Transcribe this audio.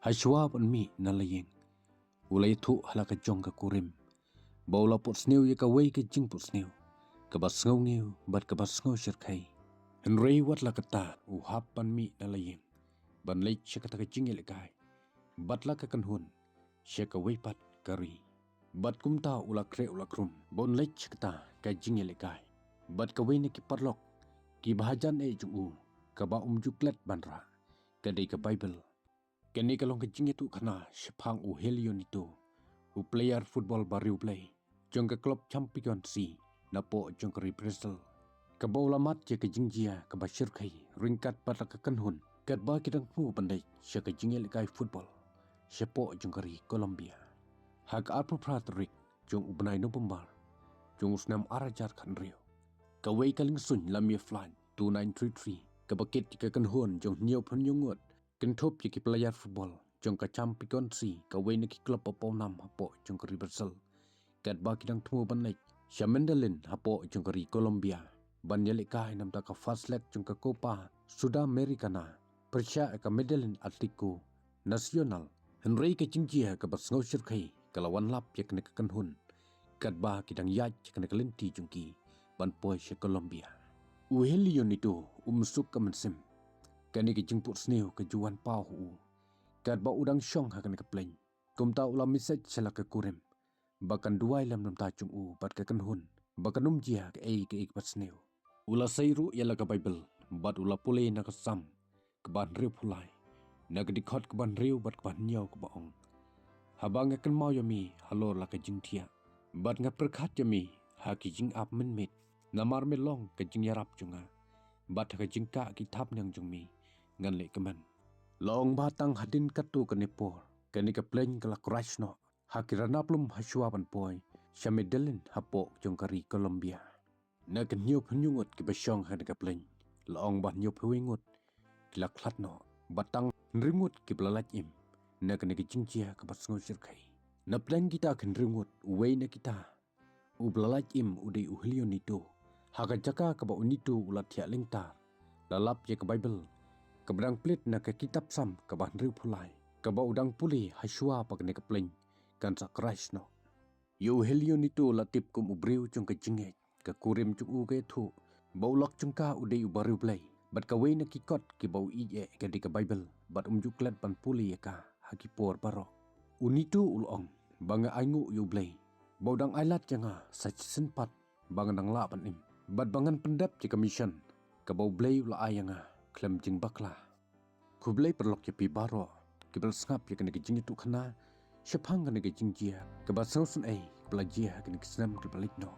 Hashwa pun mi na layeng. Ulay tu hala ka jong ka kurim. Baula pot snew ya ka way ka jing pot snew. Ka bas ngaw ngew bat ka bas ngaw syirkay. Henry wat la kata uhap pan mi na layeng. Ban lay siya kata ka jing ilikay. Bat la ka kanhun. Siya ka way pat kari. Bat kumta ula kre ula krum. Bon lay siya kata ka jing ilikay. Bat ka way na ki parlok. Ki bahajan juu. Ka ba juklet banra. Kadai ka Bible. Kini kalong kejing itu kena sepang Helion itu. Player football baru play. Jong ke klub champion si. Napo jong ke Bristol. Ke bola mat je kejing jia ke Bashir kai. Ringkat pada ke kenhun. Kat ba kidang pu pandai. Sya kejing elikai football. Sepo jong ke Colombia. Hak arpu pratrik. Jong ubenai no pembar. Jong usnam arajar kan rio. Kawai kaling sun lamia flan. 2933. Ke bakit ke kenhun jong niau pun yungut. Kentop ki player football jong ka champion si ka way na ki club papaw nam hapo jong ka Brazil. Kat ba kidang tumo banlek siya Mendelin hapo jong ka Colombia. Banyalik ka nam ta ka fast leg jong ka Copa Sudamericana. Persya ka Medellin Atletico Nacional. Henry ka jingjia ka basngaw syirkay kalawan lap ya kena kanhun. Kat ba kidang yaj kena kalenti jong ki banpoy siya Colombia. Uhelion itu umsuk ka mensim. Kani ke jemput snew ke juan pau hu. Kat ba udang syong hakan ke pleng. Kum ta ulam misaj sela ke kurim. Bakan duai lam nam ta chung bat ke kenhun. Bakan jia ke ke bat snew. Ula sayru yala ke Bible. Bat ula pule na ke sam. Ke ban riu pulai. Na ke dikot ke ban riu bat ke ban nyau ke baong. Habang akan mau yami halor la ke jing tia. Bat ngat perkat yami haki jing ap menmit. Namar melong ke jing yarap junga. Bat ke jing ka ki tap nyang jung mi. Ngan lek keman. Long batang hadin katu ke nepor. Kani ke pleng ke la crash no. Hakirana plum hasuapan poi. Siya Medellin hapo jong kari Colombia. Na ke nyup nyungut ke basyong hana ke pleng. Long bat nyup huingut. Kila klat no. Batang nringut ke pelalaj im. Na kani ke jingjia ke basngo syirkay. Na pleng kita akan nringut uway na kita. Ublalaj im uday uhlion itu. Haka jaka ke ba unitu ulat tiak lingtar. Lalap ya ke Bible. Keberang pelit na ke kitab sam ke bahan riu pulai. Ke ba udang puli hasua pa kene ke pleng. Kan sa crash no. Yo helion itu latip kum ubriu cung ke jingek. Ke kurim cung u ke tu. Bau lok cung ka udai ubariu play. Bat kawai na kikot ki bau ije ke di ke Bible. Bat juklet ban puli ya ka hakipor baro. Unitu ulong. Banga aingu yu play. Bau dang ailat janga sa senpat. Bangan dang la pan im. Bat bangan pendap jika mission. Ke bau play ula ayanga. Klem jing bakla. Kublai perlok ya pi baro. Kibal sngap ya kena ke jing itu kena. Syapang kena ke jing jia. Kebat sausun kebelajia kena ke senam kebalik no.